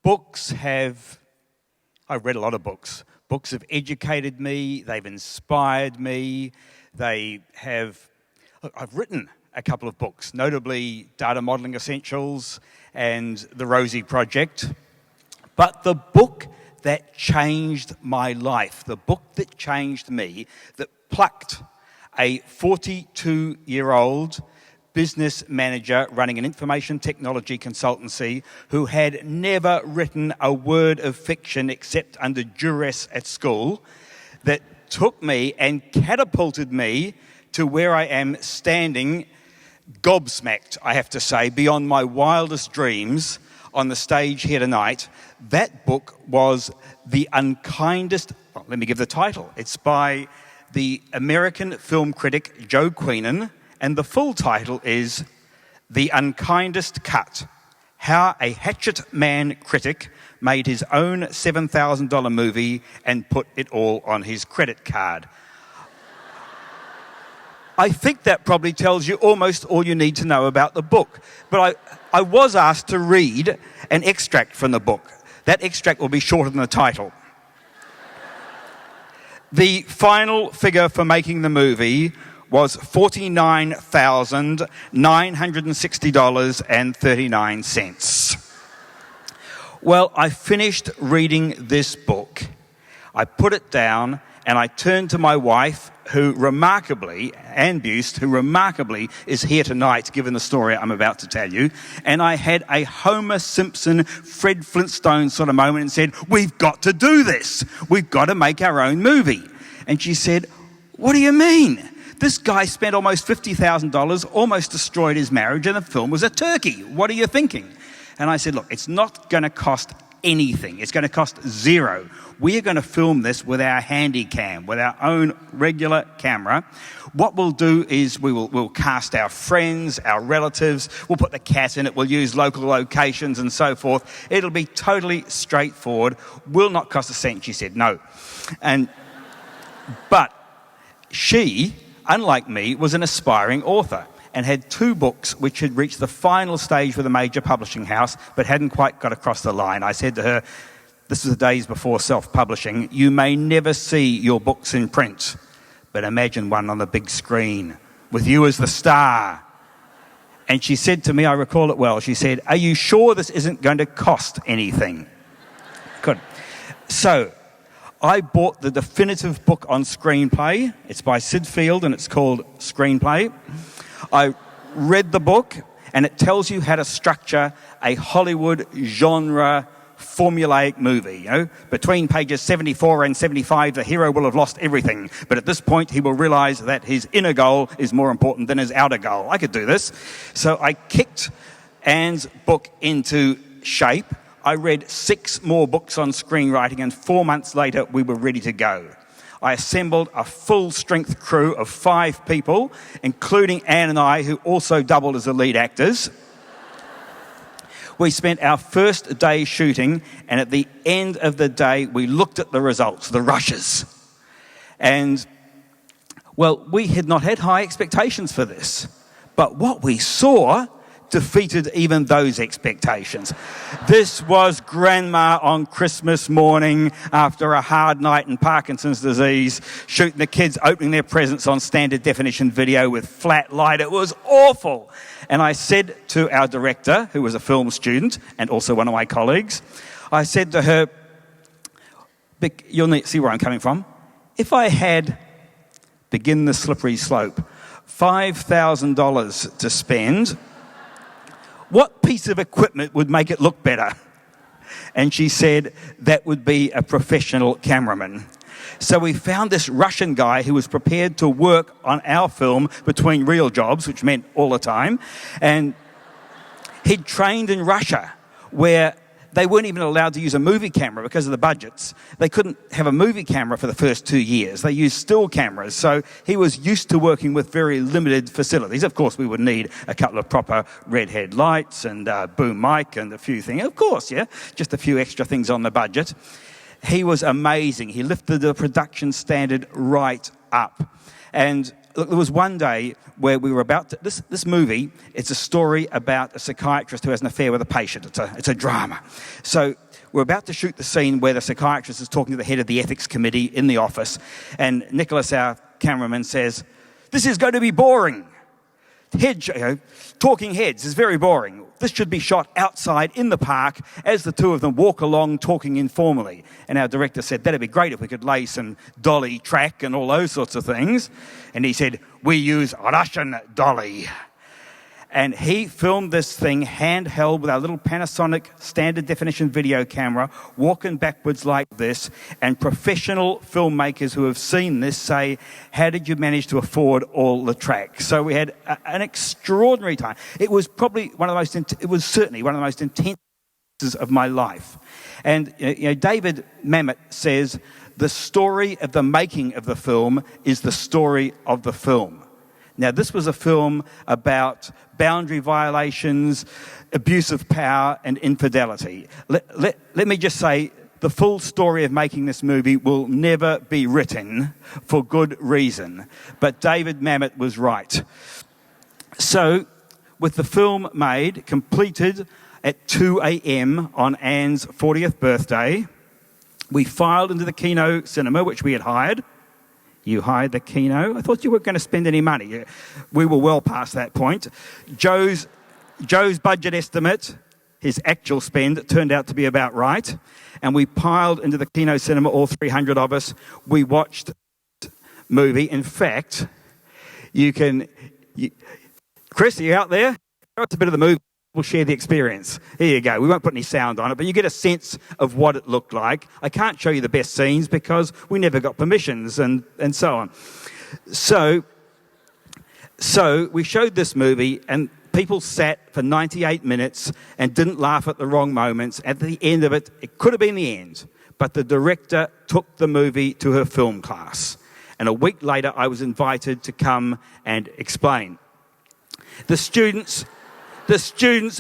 I've read a lot of books. Books have educated me, they've inspired me, I've written a couple of books, notably Data Modeling Essentials and the Rosie Project. But the book that changed my life, the book that changed me, that plucked a 42-year-old business manager running an information technology consultancy who had never written a word of fiction except under duress at school, that took me and catapulted me to where I am standing, gobsmacked, I have to say, beyond my wildest dreams on the stage here tonight. That book was The Unkindest. Well, let me give the title. It's by the American film critic Joe Queenan, and the full title is The Unkindest Cut: How a Hatchet-Man critic made his own $7,000 movie and put it all on his credit card. I think that probably tells you almost all you need to know about the book. But I was asked to read an extract from the book. That extract will be shorter than the title. The final figure for making the movie was $49,960.39. Well, I finished reading this book. I put it down and I turned to my wife, Anne Buste, who remarkably is here tonight, given the story I'm about to tell you, and I had a Homer Simpson, Fred Flintstone sort of moment and said, "We've got to do this. We've got to make our own movie." And she said, "What do you mean? This guy spent almost $50,000, almost destroyed his marriage, and the film was a turkey. What are you thinking?" And I said, "Look, it's not going to cost anything. It's going to cost zero. We are going to film this with our handy cam, with our own regular camera. What we'll do is we'll cast our friends, our relatives. We'll put the cat in it. We'll use local locations and so forth. It'll be totally straightforward. Will not cost a cent." She said no. But she, unlike me, was an aspiring author and had 2 books which had reached the final stage with a major publishing house but hadn't quite got across the line. I said to her, this was the days before self-publishing, "You may never see your books in print, but imagine one on the big screen with you as the star." And she said to me, I recall it well, she said, "Are you sure this isn't going to cost anything?" Good. So I bought the definitive book on screenplay. It's by Sid Field and it's called Screenplay. I read the book and it tells you how to structure a Hollywood genre formulaic movie. You know, between pages 74 and 75, the hero will have lost everything. But at this point, he will realize that his inner goal is more important than his outer goal. I could do this. So I kicked Anne's book into shape. I read 6 more books on screenwriting, and 4 months later, we were ready to go. I assembled a full-strength crew of 5 people, including Anne and I, who also doubled as the lead actors. We spent our first day shooting, and at the end of the day, we looked at the results, the rushes. And, well, we had not had high expectations for this. But what we saw defeated even those expectations. This was Grandma on Christmas morning after a hard night in Parkinson's disease, shooting the kids opening their presents on standard definition video with flat light. It was awful. And I said to our director, who was a film student and also one of my colleagues, I said to her, you'll see where I'm coming from, if I had, begin the slippery slope, $5,000 to spend, what piece of equipment would make it look better? And she said, that would be a professional cameraman. So we found this Russian guy who was prepared to work on our film between real jobs, which meant all the time. And he'd trained in Russia, where they weren't even allowed to use a movie camera because of the budgets. They couldn't have a movie camera for the first 2 years. They used still cameras. So he was used to working with very limited facilities. Of course, we would need a couple of proper red headlights and boom mic and a few things. Of course, yeah, just a few extra things on the budget. He was amazing. He lifted the production standard right up. And look, there was one day where we were about to... This movie, it's a story about a psychiatrist who has an affair with a patient. It's a drama. So we're about to shoot the scene where the psychiatrist is talking to the head of the ethics committee in the office, and Nicholas, our cameraman, says, "This is going to be boring. Talking heads is very boring. This should be shot outside in the park as the two of them walk along talking informally." And our director said, "That'd be great if we could lay some dolly track and all those sorts of things." And he said, "We use Russian dolly." And he filmed this thing handheld with our little Panasonic standard definition video camera, walking backwards like this. And professional filmmakers who have seen this say, "How did you manage to afford all the tracks?" So we had an extraordinary time. It was certainly one of the most intense of my life. And David Mamet says, "The story of the making of the film is the story of the film." Now, this was a film about boundary violations, abuse of power, and infidelity. Let me just say, the full story of making this movie will never be written for good reason. But David Mamet was right. So, with the film made, completed at 2 a.m. on Anne's 40th birthday, we filed into the Kino cinema, which we had hired. You hired the Kino? I thought you weren't going to spend any money. We were well past that point. Joe's budget estimate, his actual spend, turned out to be about right. And we piled into the Kino cinema, all 300 of us. We watched the movie. In fact, Chris, are you out there? It's a bit of the movie. We'll share the experience. Here you go. We won't put any sound on it, but you get a sense of what it looked like. I can't show you the best scenes because we never got permissions and so on. So we showed this movie and people sat for 98 minutes and didn't laugh at the wrong moments. At the end of it, it could have been the end, but the director took the movie to her film class. And a week later, I was invited to come and explain. The students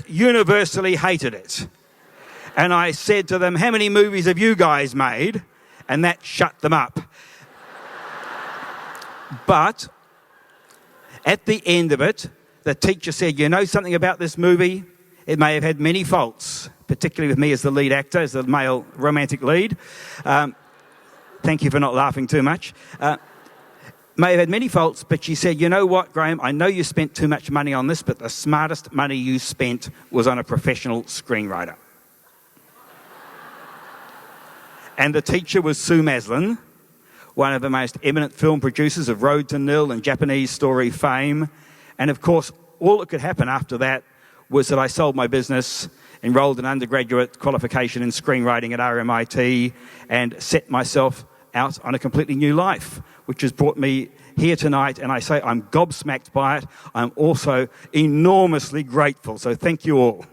universally hated it. And I said to them, "How many movies have you guys made?" And that shut them up. But at the end of it, the teacher said, "You know something about this movie? It may have had many faults," particularly with me as the lead actor, as the male romantic lead. Thank you for not laughing too much. May have had many faults, but she said, "You know what, Graeme, I know you spent too much money on this, but the smartest money you spent was on a professional screenwriter." And the teacher was Sue Maslin, one of the most eminent film producers of Road to Nil and Japanese Story fame. And of course, all that could happen after that was that I sold my business, enrolled in undergraduate qualification in screenwriting at RMIT, and set myself out on a completely new life, which has brought me here tonight. And I say I'm gobsmacked by it. I'm also enormously grateful. So thank you all.